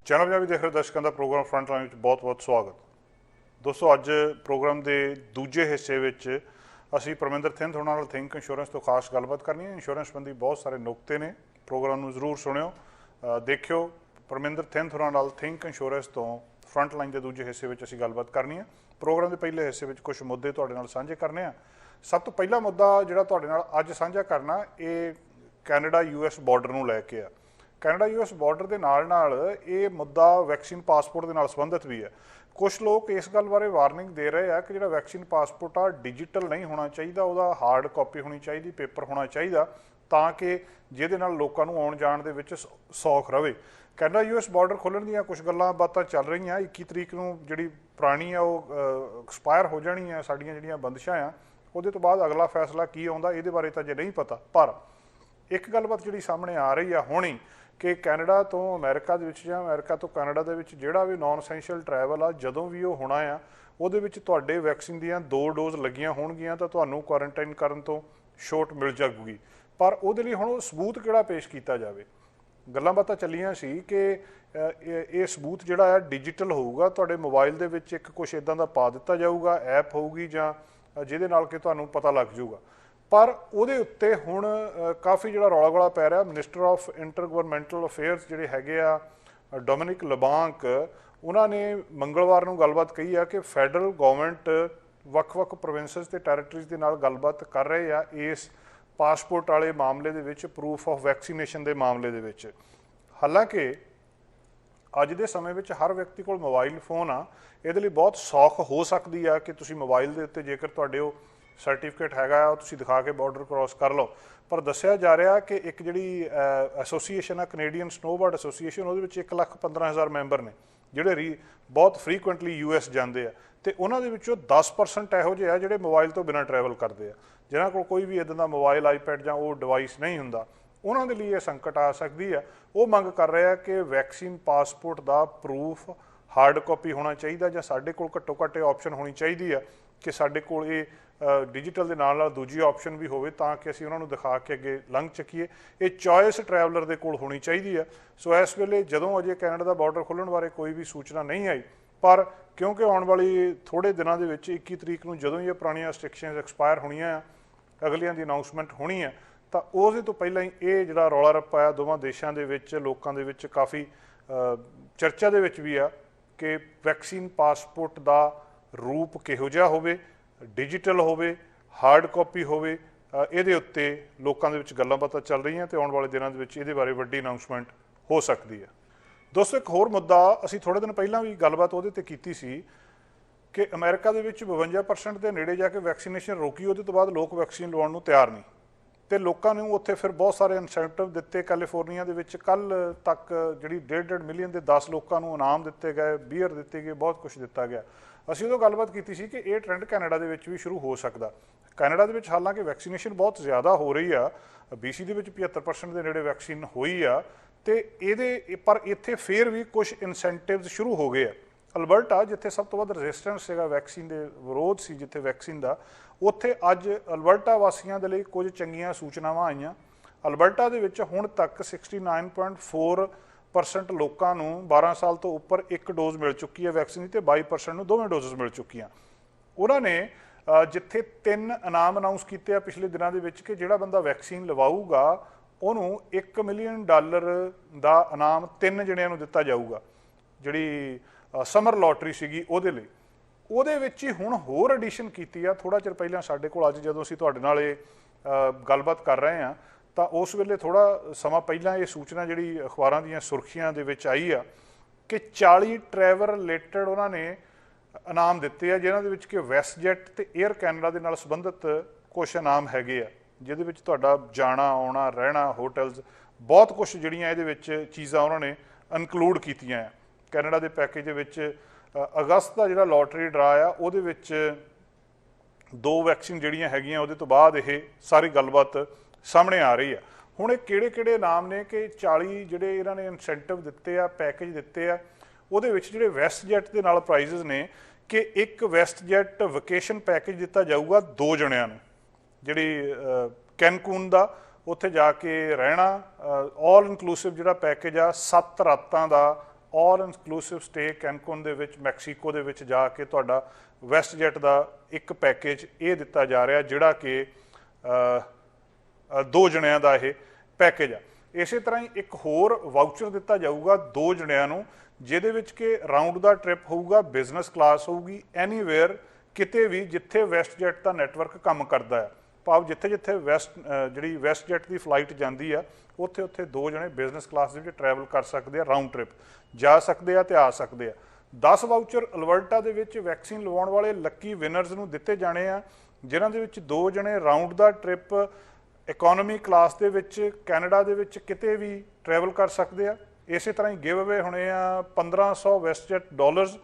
Channel Punjabi ਦੇਖ ਰਹੇ ਦਰਸ਼ਕਾਂ ਦਾ ਪ੍ਰੋਗਰਾਮ ਫਰੰਟ ਲਾਈਨ ਵਿੱਚ ਬਹੁਤ-ਬਹੁਤ ਸਵਾਗਤ। ਦੋਸਤੋ, ਅੱਜ ਪ੍ਰੋਗਰਾਮ ਦੇ ਦੂਜੇ ਹਿੱਸੇ ਵਿੱਚ ਅਸੀਂ ਪਰਮਿੰਦਰ ਥਿੰਦ ਹੋਣਾ ਨਾਲ ਥਿੰਕ ਇੰਸ਼ੋਰੈਂਸ ਤੋਂ ਖਾਸ ਗੱਲਬਾਤ ਕਰਨੀ ਹੈ। ਇੰਸ਼ੋਰੈਂਸ ਸੰਬੰਧੀ ਬਹੁਤ ਸਾਰੇ ਨੁਕਤੇ ਨੇ, ਪ੍ਰੋਗਰਾਮ ਨੂੰ ਜ਼ਰੂਰ ਸੁਣਿਓ, ਦੇਖਿਓ। ਪਰਮਿੰਦਰ ਥਿੰਦ ਹੋਣਾ ਨਾਲ ਥਿੰਕ ਇੰਸ਼ੋਰੈਂਸ ਤੋਂ ਫਰੰਟ ਲਾਈਨ ਦੇ ਦੂਜੇ ਹਿੱਸੇ ਵਿੱਚ ਅਸੀਂ ਗੱਲਬਾਤ ਕਰਨੀ ਹੈ। ਪ੍ਰੋਗਰਾਮ ਦੇ ਪਹਿਲੇ ਹਿੱਸੇ ਵਿੱਚ ਕੁਝ ਮੁੱਦੇ ਤੁਹਾਡੇ ਨਾਲ ਸਾਂਝੇ ਕਰਨੇ ਆ। ਸਭ ਤੋਂ ਪਹਿਲਾ ਮੁੱਦਾ ਜਿਹੜਾ ਤੁਹਾਡੇ ਨਾਲ ਅੱਜ ਸਾਂਝਾ ਕਰਨਾ, ਇਹ ਕੈਨੇਡਾ US ਬਾਰਡਰ ਨੂੰ ਲੈ ਕੇ ਆ। ਕੈਨੇਡਾ US ਬਾਰਡਰ ਦੇ ਨਾਲ ਇਹ ਮੁੱਦਾ ਵੈਕਸੀਨ ਪਾਸਪੋਰਟ ਦੇ ਨਾਲ ਸੰਬੰਧਿਤ ਵੀ ਹੈ। ਕੁਝ ਲੋਕ ਇਸ ਗੱਲ ਬਾਰੇ ਵਾਰਨਿੰਗ ਦੇ ਰਹੇ ਆ ਕਿ ਜਿਹੜਾ ਵੈਕਸੀਨ ਪਾਸਪੋਰਟ ਆ ਡਿਜੀਟਲ ਨਹੀਂ ਹੋਣਾ ਚਾਹੀਦਾ, ਉਹਦਾ ਹਾਰਡ ਕਾਪੀ ਹੋਣੀ ਚਾਹੀਦੀ, ਪੇਪਰ ਹੋਣਾ ਚਾਹੀਦਾ, ਤਾਂ ਕਿ ਜਿਹਦੇ ਨਾਲ ਲੋਕਾਂ ਨੂੰ ਆਉਣ ਜਾਣ ਦੇ ਵਿੱਚ ਸੌਖ ਰਵੇ। ਕੈਨੇਡਾ US ਬਾਰਡਰ ਖੋਲ੍ਹਣ ਦੀਆਂ ਕੁਝ ਗੱਲਾਂ ਬਾਤਾਂ ਚੱਲ ਰਹੀਆਂ। 21 ਤਰੀਕ ਨੂੰ ਜਿਹੜੀ ਪੁਰਾਣੀ ਆ ਉਹ ਐਕਸਪਾਇਰ ਹੋ ਜਾਣੀ ਆ, ਸਾਡੀਆਂ ਜਿਹੜੀਆਂ ਬੰਦਸ਼ਾਂ ਆ। ਉਹਦੇ ਤੋਂ ਬਾਅਦ ਅਗਲਾ ਫੈਸਲਾ ਕੀ ਆਉਂਦਾ ਇਹਦੇ ਬਾਰੇ ਤਾਂ ਜੇ ਨਹੀਂ ਪਤਾ, ਪਰ ਇੱਕ ਗੱਲਬਾਤ ਜਿਹੜੀ ਸਾਹਮਣੇ ਆ ਰਹੀ ਆ ਹੁਣੀ ਕਿ ਕੈਨੇਡਾ ਤੋਂ ਅਮਰੀਕਾ ਦੇ ਵਿੱਚ ਜਾਂ ਅਮਰੀਕਾ ਤੋਂ ਕੈਨੇਡਾ ਦੇ ਵਿੱਚ ਜਿਹੜਾ ਵੀ ਨਾਨ ਐਸੈਂਸ਼ੀਅਲ ਟਰੈਵਲ ਆ, ਜਦੋਂ ਵੀ ਉਹ ਹੋਣਾ ਆ, ਉਹਦੇ ਵਿੱਚ ਤੁਹਾਡੇ ਵੈਕਸੀਨ ਦੀਆਂ 2 ਡੋਜ਼ ਲੱਗੀਆਂ ਹੋਣਗੀਆਂ ਤਾਂ ਤੁਹਾਨੂੰ ਕੁਆਰੰਟਾਈਨ ਕਰਨ ਤੋਂ ਛੋਟ ਮਿਲ ਜਾਊਗੀ। ਪਰ ਉਹਦੇ ਲਈ ਹੁਣ ਉਹ ਸਬੂਤ ਕਿਹੜਾ ਪੇਸ਼ ਕੀਤਾ ਜਾਵੇ। ਗੱਲਾਂ ਬਾਤਾਂ ਚੱਲੀਆਂ ਸੀ ਕਿ ਇਹ ਸਬੂਤ ਜਿਹੜਾ ਆ ਡਿਜੀਟਲ ਹੋਊਗਾ, ਤੁਹਾਡੇ ਮੋਬਾਈਲ ਦੇ ਵਿੱਚ ਇੱਕ ਕੁਛ ਇੱਦਾਂ ਦਾ ਪਾ ਦਿੱਤਾ ਜਾਊਗਾ, ਐਪ ਹੋਊਗੀ ਜਾਂ ਜਿਹਦੇ ਨਾਲ ਕਿ ਤੁਹਾਨੂੰ ਪਤਾ ਲੱਗ ਜਾਊਗਾ। ਪਰ ਉਹਦੇ ਉੱਤੇ ਹੁਣ ਕਾਫੀ ਜਿਹੜਾ ਰੌਲਾ ਗੋਲਾ ਪੈ ਰਿਹਾ। ਮਿਨਿਸਟਰ ਆਫ ਇੰਟਰ ਗਵਰਨਮੈਂਟਲ ਅਫੇਅਰਸ ਜਿਹੜੇ ਹੈਗੇ ਆ ਡੋਮਿਨਿਕ ਲਬਾਂਕ, ਉਹਨਾਂ ਨੇ ਮੰਗਲਵਾਰ ਨੂੰ ਗੱਲਬਾਤ ਕਹੀ ਆ ਕਿ ਫੈਡਰਲ ਗਵਰਨਮੈਂਟ ਵੱਖ-ਵੱਖ ਪ੍ਰੋਵਿੰਸਸ ਤੇ ਟੈਰੀਟਰੀਜ਼ ਦੇ ਨਾਲ ਗੱਲਬਾਤ ਕਰ ਰਹੇ ਆ ਇਸ ਪਾਸਪੋਰਟ ਵਾਲੇ ਮਾਮਲੇ ਦੇ ਵਿੱਚ, ਪ੍ਰੂਫ ਆਫ ਵੈਕਸੀਨੇਸ਼ਨ ਦੇ ਮਾਮਲੇ ਦੇ ਵਿੱਚ। ਹਾਲਾਂਕਿ ਅੱਜ ਦੇ ਸਮੇਂ ਵਿੱਚ ਹਰ ਵਿਅਕਤੀ ਕੋਲ ਮੋਬਾਈਲ ਫੋਨ ਆ, ਇਹਦੇ ਲਈ ਬਹੁਤ ਸੌਖ ਹੋ ਸਕਦੀ ਆ ਕਿ ਤੁਸੀਂ ਮੋਬਾਈਲ ਦੇ ਉੱਤੇ ਜੇਕਰ ਤੁਹਾਡੇ ਉਹ ਸਰਟੀਫਿਕੇਟ ਹੈਗਾ ਉਹ ਤੁਸੀਂ ਦਿਖਾ ਕੇ ਬਾਰਡਰ ਕ੍ਰੋਸ ਕਰ ਲਓ। ਪਰ ਦੱਸਿਆ ਜਾ ਰਿਹਾ ਕਿ ਇੱਕ ਜਿਹੜੀ ਐਸੋਸੀਏਸ਼ਨ ਆ, ਕੈਨੇਡੀਅਨ ਸਨੋਬਰਡ ਐਸੋਸੀਏਸ਼ਨ, ਉਹਦੇ ਵਿੱਚ 1,15,000 ਮੈਂਬਰ ਨੇ ਜਿਹੜੇ ਬਹੁਤ ਫਰੀਕੁਐਂਟਲੀ US ਜਾਂਦੇ ਆ, ਅਤੇ ਉਹਨਾਂ ਦੇ ਵਿੱਚੋਂ 10% ਇਹੋ ਜਿਹੇ ਆ ਜਿਹੜੇ ਮੋਬਾਈਲ ਤੋਂ ਬਿਨਾਂ ਟਰੈਵਲ ਕਰਦੇ ਆ, ਜਿਨ੍ਹਾਂ ਕੋਲ ਕੋਈ ਵੀ ਇੱਦਾਂ ਦਾ ਮੋਬਾਈਲ, ਆਈਪੈਡ ਜਾਂ ਉਹ ਡਿਵਾਈਸ ਨਹੀਂ ਹੁੰਦਾ। ਉਹਨਾਂ ਦੇ ਲਈ ਇਹ ਸੰਕਟ ਆ ਸਕਦੀ ਆ। ਉਹ ਮੰਗ ਕਰ ਰਹੇ ਆ ਕਿ ਵੈਕਸੀਨ ਪਾਸਪੋਰਟ ਦਾ ਪ੍ਰੂਫ ਹਾਰਡ ਕਾਪੀ ਹੋਣਾ ਚਾਹੀਦਾ, ਜਾਂ ਸਾਡੇ ਕੋਲ ਘੱਟੋ ਘੱਟ ਇਹ ਆਪਸ਼ਨ ਹੋਣੀ ਚਾਹੀਦੀ ਆ ਕਿ ਸਾਡੇ ਕੋਲ ਇਹ ਡਿਜੀਟਲ ਦੇ ਨਾਲ ਦੂਜੀ ਆਪਸ਼ਨ ਵੀ ਹੋਵੇ, ਤਾਂ ਕਿ ਅਸੀਂ ਉਹਨਾਂ ਨੂੰ ਦਿਖਾ ਕੇ ਅੱਗੇ ਲੰਘ ਚੱਕੀਏ। ਇਹ ਚੋਇਸ ਟਰੈਵਲਰ ਦੇ ਕੋਲ ਹੋਣੀ ਚਾਹੀਦੀ ਆ। ਸੋ ਇਸ ਵੇਲੇ ਜਦੋਂ ਅਜੇ ਕੈਨੇਡਾ ਦਾ ਬਾਰਡਰ ਖੋਲ੍ਹਣ ਬਾਰੇ ਕੋਈ ਵੀ ਸੂਚਨਾ ਨਹੀਂ ਆਈ, ਪਰ ਕਿਉਂਕਿ ਆਉਣ ਵਾਲੀ ਥੋੜ੍ਹੇ ਦਿਨਾਂ ਦੇ ਵਿੱਚ 21 ਤਰੀਕ ਨੂੰ ਜਦੋਂ ਹੀ ਇਹ ਪੁਰਾਣੀਆਂ ਰੈਸਟ੍ਰਿਕਸ਼ਨਸ ਐਕਸਪਾਇਰ ਹੋਣੀਆਂ ਆ, ਅਗਲੀਆਂ ਦੀ ਅਨਾਊਂਸਮੈਂਟ ਹੋਣੀ ਆ, ਤਾਂ ਉਹਦੇ ਤੋਂ ਪਹਿਲਾਂ ਹੀ ਇਹ ਜਿਹੜਾ ਰੌਲਾ ਰੱਪਾ ਆ ਦੋਵਾਂ ਦੇਸ਼ਾਂ ਦੇ ਵਿੱਚ ਲੋਕਾਂ ਦੇ ਵਿੱਚ ਕਾਫੀ ਚਰਚਾ ਦੇ ਵਿੱਚ ਵੀ ਆ ਕਿ ਵੈਕਸੀਨ ਪਾਸਪੋਰਟ ਦਾ ਰੂਪ ਕਿਹੋ ਜਿਹਾ ਹੋਵੇ, ਡਿਜੀਟਲ ਹੋਵੇ, ਹਾਰਡ ਕਾਪੀ ਹੋਵੇ। ਇਹਦੇ ਉੱਤੇ ਲੋਕਾਂ ਦੇ ਵਿੱਚ ਗੱਲਾਂ ਬਾਤਾਂ ਚੱਲ ਰਹੀਆਂ ਅਤੇ ਆਉਣ ਵਾਲੇ ਦਿਨਾਂ ਦੇ ਵਿੱਚ ਇਹਦੇ ਬਾਰੇ ਵੱਡੀ ਅਨਾਊਂਸਮੈਂਟ ਹੋ ਸਕਦੀ ਹੈ। ਦੋਸਤੋ, ਇੱਕ ਹੋਰ ਮੁੱਦਾ ਅਸੀਂ ਥੋੜ੍ਹੇ ਦਿਨ ਪਹਿਲਾਂ ਵੀ ਗੱਲਬਾਤ ਉਹਦੇ 'ਤੇ ਕੀਤੀ ਸੀ ਕਿ ਅਮਰੀਕਾ ਦੇ ਵਿੱਚ 52% ਦੇ ਨੇੜੇ ਜਾ ਕੇ ਵੈਕਸੀਨੇਸ਼ਨ ਰੋਕੀ। ਉਹਦੇ ਤੋਂ ਬਾਅਦ ਲੋਕ ਵੈਕਸੀਨ ਲਵਾਉਣ ਨੂੰ ਤਿਆਰ ਨਹੀਂ, ਅਤੇ ਲੋਕਾਂ ਨੂੰ ਉੱਥੇ ਫਿਰ ਬਹੁਤ ਸਾਰੇ ਇਨਸੈਂਟਿਵ ਦਿੱਤੇ। ਕੈਲੀਫੋਰਨੀਆ ਦੇ ਵਿੱਚ ਕੱਲ੍ਹ ਤੱਕ ਜਿਹੜੀ 1.5 ਮਿਲੀਅਨ ਦੇ 10 ਲੋਕਾਂ ਨੂੰ ਇਨਾਮ ਦਿੱਤੇ ਗਏ, ਬੀਅਰ ਦਿੱਤੇ ਗਏ, ਬਹੁਤ ਕੁਛ ਦਿੱਤਾ ਗਿਆ। ਅਸੀਂ ਉਦੋਂ ਗੱਲਬਾਤ ਕੀਤੀ ਸੀ ਕਿ ਇਹ ਟ੍ਰੈਂਡ ਕੈਨੇਡਾ ਦੇ ਵਿੱਚ ਵੀ ਸ਼ੁਰੂ ਹੋ ਸਕਦਾ। ਕੈਨੇਡਾ ਦੇ ਵਿੱਚ ਹਾਲਾਂਕਿ ਵੈਕਸੀਨੇਸ਼ਨ ਬਹੁਤ ਜ਼ਿਆਦਾ ਹੋ ਰਹੀ ਆ, BC ਦੇ ਵਿੱਚ 75% ਦੇ ਨੇੜੇ ਵੈਕਸੀਨ ਹੋਈ ਆ, ਅਤੇ ਪਰ ਇੱਥੇ ਫਿਰ ਵੀ ਕੁਛ ਇਨਸੈਂਟਿਵਸ ਸ਼ੁਰੂ ਹੋ ਗਏ ਆ। ਅਲਬਰਟਾ, ਜਿੱਥੇ ਸਭ ਤੋਂ ਵੱਧ ਰੈਜ਼ਿਸਟੈਂਸ ਸੀਗਾ ਵੈਕਸੀਨ ਦੇ, ਵਿਰੋਧ ਸੀ ਜਿੱਥੇ ਵੈਕਸੀਨ ਦਾ, ਉੱਥੇ ਅੱਜ ਅਲਬਰਟਾ ਵਾਸੀਆਂ ਦੇ ਲਈ ਕੁਝ ਚੰਗੀਆਂ ਸੂਚਨਾਵਾਂ ਆਈਆਂ। ਅਲਬਰਟਾ ਦੇ ਵਿੱਚ ਹੁਣ ਤੱਕ 69.4% ਲੋਕਾਂ ਨੂੰ 12 ਸਾਲ ਤੋਂ ਉੱਪਰ ਇੱਕ ਡੋਜ਼ ਮਿਲ ਚੁੱਕੀ ਹੈ ਵੈਕਸੀਨ ਦੀ, ਅਤੇ 22% ਨੂੰ ਦੋਵੇਂ ਡੋਜ਼ਸ ਮਿਲ ਚੁੱਕੀਆਂ। ਉਹਨਾਂ ਨੇ ਜਿੱਥੇ 3 ਇਨਾਮ ਅਨਾਊਂਸ ਕੀਤੇ ਆ ਪਿਛਲੇ ਦਿਨਾਂ ਦੇ ਵਿੱਚ ਕਿ ਜਿਹੜਾ ਬੰਦਾ ਵੈਕਸੀਨ ਲਵਾਊਗਾ ਉਹਨੂੰ $1 ਮਿਲੀਅਨ ਦਾ ਇਨਾਮ 3 ਜਣਿਆਂ ਨੂੰ ਦਿੱਤਾ ਜਾਊਗਾ, ਜਿਹੜੀ ਸਮਰ ਲੋਟਰੀ ਸੀਗੀ ਉਹਦੇ ਲਈ। ਉਹਦੇ ਵਿੱਚ ਹੀ ਹੁਣ ਹੋਰ ਐਡੀਸ਼ਨ ਕੀਤੀ ਆ ਥੋੜ੍ਹਾ ਚਿਰ ਪਹਿਲਾਂ ਸਾਡੇ ਕੋਲ। ਅੱਜ ਜਦੋਂ ਅਸੀਂ ਤੁਹਾਡੇ ਨਾਲ ਇਹ ਗੱਲਬਾਤ ਕਰ ਰਹੇ ਹਾਂ ਤਾਂ ਉਸ ਵੇਲੇ ਥੋੜ੍ਹਾ ਸਮਾਂ ਪਹਿਲਾਂ ਇਹ ਸੂਚਨਾ ਜਿਹੜੀ ਅਖਬਾਰਾਂ ਦੀਆਂ ਸੁਰਖੀਆਂ ਦੇ ਵਿੱਚ ਆਈ ਆ ਕਿ 40 ਟਰੈਵਲ ਰਿਲੇਟਡ ਉਹਨਾਂ ਨੇ ਇਨਾਮ ਦਿੱਤੇ ਆ, ਜਿਨ੍ਹਾਂ ਦੇ ਵਿੱਚ ਕਿ ਵੈਸਟਜੈਟ ਅਤੇ ਏਅਰ ਕੈਨੇਡਾ ਦੇ ਨਾਲ ਸੰਬੰਧਿਤ ਕੁਛ ਇਨਾਮ ਹੈਗੇ ਆ, ਜਿਹਦੇ ਵਿੱਚ ਤੁਹਾਡਾ ਜਾਣਾ, ਆਉਣਾ, ਰਹਿਣਾ, ਹੋਟਲਸ, ਬਹੁਤ ਕੁਛ ਜਿਹੜੀਆਂ ਇਹਦੇ ਵਿੱਚ ਚੀਜ਼ਾਂ ਉਹਨਾਂ ਨੇ ਇਨਕਲੂਡ ਕੀਤੀਆਂ ਆ। ਕੈਨੇਡਾ ਦੇ ਪੈਕੇਜ ਦੇ ਵਿੱਚ ਅਗਸਤ ਦਾ ਜਿਹੜਾ ਲੋਟਰੀ ਡਰਾ ਆ, ਉਹਦੇ ਵਿੱਚ 2 ਵੈਕਸੀਨ ਜਿਹੜੀਆਂ ਹੈਗੀਆਂ, ਉਹਦੇ ਤੋਂ ਬਾਅਦ ਇਹ ਸਾਰੀ ਗੱਲਬਾਤ ਸਾਹਮਣੇ ਆ ਰਹੀ ਆ। ਹੁਣ ਇਹ ਕਿਹੜੇ ਇਨਾਮ ਨੇ ਕਿ 40 ਜਿਹੜੇ ਇਹਨਾਂ ਨੇ ਇਨਸੈਂਟਿਵ ਦਿੱਤੇ ਆ, ਪੈਕੇਜ ਦਿੱਤੇ ਆ, ਉਹਦੇ ਵਿੱਚ ਜਿਹੜੇ ਵੈਸਟਜੈਟ ਦੇ ਨਾਲ ਪ੍ਰਾਈਜ਼ਸ ਨੇ ਕਿ ਇੱਕ ਵੈਸਟਜੈਟ ਵਕੇਸ਼ਨ ਪੈਕੇਜ ਦਿੱਤਾ ਜਾਊਗਾ 2 ਜਣਿਆਂ ਨੂੰ, ਜਿਹੜੀ ਕੈਨਕੂਨ ਦਾ ਉੱਥੇ ਜਾ ਕੇ ਰਹਿਣਾ, ਆਲ ਇਨਕਲੂਸਿਵ ਜਿਹੜਾ ਪੈਕੇਜ ਆ 7 ਰਾਤਾਂ ਦਾ ऑल इंक्लूसिव स्टे कैनकुन दे विच मैक्सीको दे विच जाके तुहाडा वैस्ट जैट का एक पैकेज ये दिता जा रहा जिहड़ा कि 2 जणियां दा ये पैकेज आ। इस तरह ही एक होर वाउचर दिता जाऊगा 2 जणियां नूं जिहदे विच कि राउंड दा ट्रिप होऊगा, बिजनस क्लास होऊगी, एनीवेयर किते भी जिथे वैस्ट जैट का नैटवर्क काम करता है, भाव जिथे जिथे जी वैस्ट जैट की फ्लाइट जाती है उत्थे उत्थे 2 जने बिजनस क्लास के ट्रैवल कर सकते हैं, राउंड ट्रिप जा सकते हैं तो आ सकते हैं। 10 वाउचर अल्बर्टा दे विच वैक्सीन लवाउण वाले लक्की विनरस नूं दिते जाने आ, जिन्हां दे विच 2 जने राउंड दा ट्रिप इकोनॉमी क्लास दे विच कैनेडा दे विच किते भी ट्रैवल कर सकते हैं। इस तरह ही गिव अवे होने आ 1500 वैस्ट जैट डॉलर्स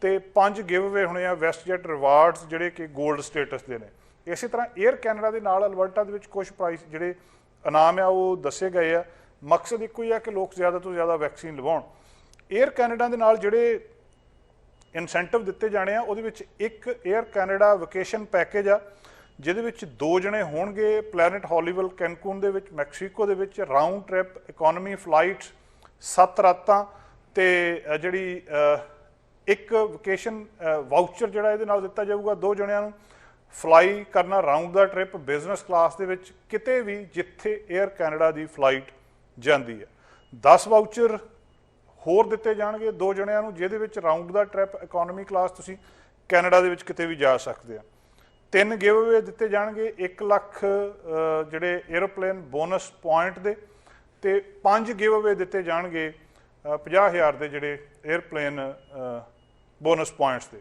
ते 5 गिव अवे होने आ वैस्ट जैट रिवार्ड्स जिहड़े कि गोल्ड स्टेटस दे ने। इस तरह एयर कैनेडा के नाल अल्बर्टा दे विच कुछ प्राइस जिहड़े इनाम आ वो दसे गए आ। मकसद इक्को ही आ कि लोग ज़्यादा तो ज़्यादा वैक्सीन लवाउण। एयर कैनेडा के नाल जिहड़े इनसेंटिव दिते जाने आ उहदे विच एक एयर कैनेडा वेकेशन पैकेज आ जिहदे विच 2 जने होणगे प्लैनेट हॉलीवल कैनकुन दे विच मैक्सीको दे विच राउंड ट्रिप इकोनॉमी फ्लाइट्स 7 रातां ते जिहड़ी एक वेकेशन वाउचर जिहड़ा इहदे नाल दिता जाऊगा 2 जणियां नूं फ्लाई करना राउंड दा ट्रिप बिजनस क्लास दे विच किते भी जिथे एयर कैनेडा की फ्लाइट जाती है। 10 वाउचर होर दिते जाणगे 2 जणियां नूं जिहदे विच राउंड दा ट्रिप इकोनॉमी क्लास तुसीं कैनेडा दे विच किते भी जा सकते हैं। 3 गिव अवे दिते जाणगे 1 लाख जिहड़े एयरप्लेन बोनस पॉइंट दे ते 5 गिव अवे दिते जाणगे 50,000 दे जिहड़े एयरप्लेन बोनस पॉइंट्स दे।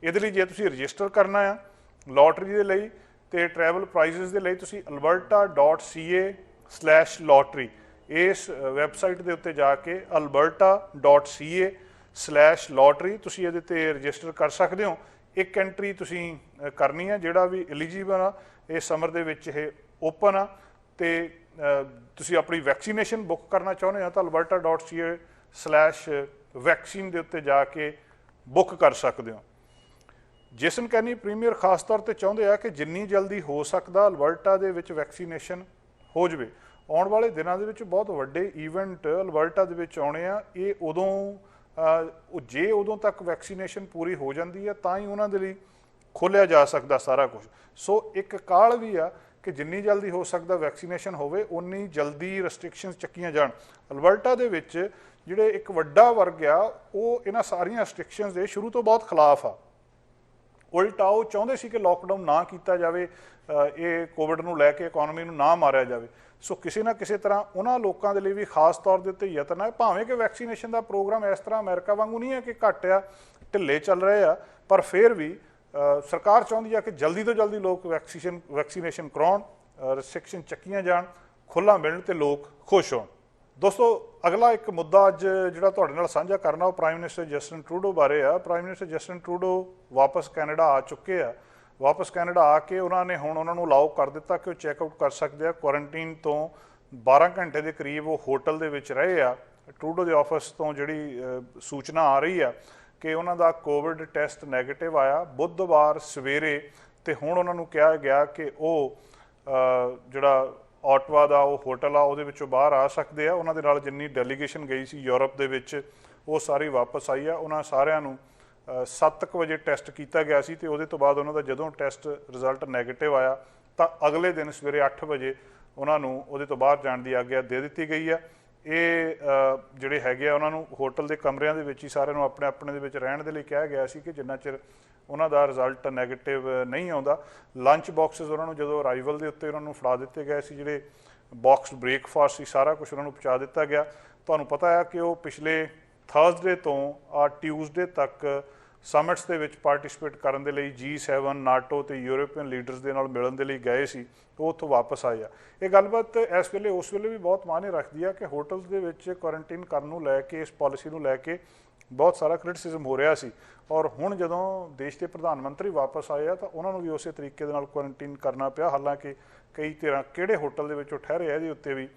इहदे लई जे तुसीं रजिस्टर करना है लॉटरी के लिए तो ट्रैवल प्राइजेस के लिए तुसी alberta.ca/lottery इस वैबसाइट के उत्ते जाके alberta.ca/lottery तुसी इहदे ते रजिस्टर कर सकते हो। एक एंट्री तुसी करनी है जिहड़ा भी एलिजिबल आ इस समर दे विच ये ओपन आ ते तुसी अपनी वैक्सीनेशन बुक करना चाहुंदे हो तो alberta.ca/वैक्सीन के उत्ते जाके बुक कर सकते हो। जेसन कैनी प्रीमियर खास तौर पर चाहते हैं कि जिन्नी जल्दी हो सकता अल्बर्टा दे विच वैक्सीनेशन हो जाए। आने वाले दिनों के बहुत वड्डे ईवेंट अल्बर्टा दे विच आने आ, ये उदों जे उदों तक वैक्सीनेशन पूरी हो जाती है तो ही उन्होंने लिए खोलिया जा सकता सारा कुछ। सो एक काल भी आ कि जिन्नी जल्दी हो सकता वैक्सीनेशन होवे उन्नी जल्दी रिस्ट्रिक्शनस चक्कियां जाण। अल्बर्टा दे विच जिहड़े एक वड्डा वर्ग आ वो इन्हां सारियां रिस्ट्रिक्शनस दे शुरू तो बहुत खिलाफ आ। उल्टा वो चाहते सी कि लॉकडाउन ना किया जाए, ये कोविड नूं लैके इकोनॉमी नूं ना मारिया जाए। सो किसी ना किसी तरह उन्होंने लोगों के लिए भी खास तौर के उत्ते यतन है, भावें कि वैक्सीनेशन का प्रोग्राम इस तरह अमेरिका वांगू नहीं है कि घट आ ढिले चल रहे आ, पर फिर भी सरकार चाहती है कि जल्दी तो जल्दी लोग वैक्सीनेशन कराउण, रिस्ट्रिक्शन चक्कियां जाण, खुला मिलण ते लोग खुश होण। दोस्तों अगला एक मुद्दा अज जिहड़ा तुहाडे नाल साझा करना वो प्राइम मिनिस्टर जस्टिन ट्रूडो बारे आ। प्राइम मिनिस्टर जस्टिन ट्रूडो वापस कैनेडा आ चुके हैं। वापस कैनेडा आके उन्होंने हुण उन्होंने अलाउ कर दिता कि वो चैकआउट कर सकते हैं। क्वारंटीन तो 12 घंटे के करीब वो होटल दे विच रहे आ। ट्रूडो के ऑफिस तो जिहड़ी सूचना आ रही है कि उन्हों का कोविड टैसट नैगेटिव आया बुधवार सवेरे, तो हुण उन्होंने कहा गया कि वो जिहड़ा ऑटवा का वो होटल आ उहदे विचों बाहर आ सकते हैं। उन्होंने नाल जिन्नी डेलीगेशन गई सी यूरोप दे विच वो सारी वापस आई है। उन्होंने सारिਆਂ ਨੂੰ 7 वजे टैसट किया गया सी ते उहदे तो बाद उन्हों दा जदों टैसट रिजल्ट नैगेटिव आया तो अगले दिन सवेरे 8 वजे उन्होंने उहदे तो बाहर जाण दी आग्या दे दित्ती गई है। ये जिहड़े हैगे उन्होंने होटल के कमरिਆਂ ਦੇ ਵਿੱਚ ਹੀ ਸਾਰਿਆਂ ਨੂੰ अपने अपने ਦੇ ਵਿੱਚ ਰਹਿਣ ਦੇ ਲਈ ਕਿਹਾ ਗਿਆ ਸੀ कि जिन्ना चिर उन्हों का रिजल्ट नैगेटिव नहीं आता। लंच बॉक्सिस उन्होंने जो अराइवल के उत्ते उन्होंने फड़ा दिते गए सी, जिहड़े बॉक्स ब्रेकफास्ट सी सारा कुछ उन्होंने पहुँचा दिता गया। तुहानूं पता है कि वो पिछले थर्सडे तो ट्यूसडे तक समिट्स के विच पार्टिसिपेट करने के लिए G7 नाटो तो यूरोपीयन लीडर्स के नाल मिलण दे लई गए सी, तो उत्थों वापस आए आ। ये गलबात इस वेले उस वेले भी बहुत मायने रखती है कि होटल्स के विच क्वारंटीन करन नूं लैके इस पॉलिसी नूं लैके बहुत सारा क्रिटिसिज्म हो रहा सी। और हुण जदों देश के प्रधानमंत्री वापस आए तो उन्होंने भी उस तरीके दे नाल क्वारंटीन करना पिया। हालांकि कई तरह किहड़े होटल दे विचों ठहरे इहदे उत्ते भी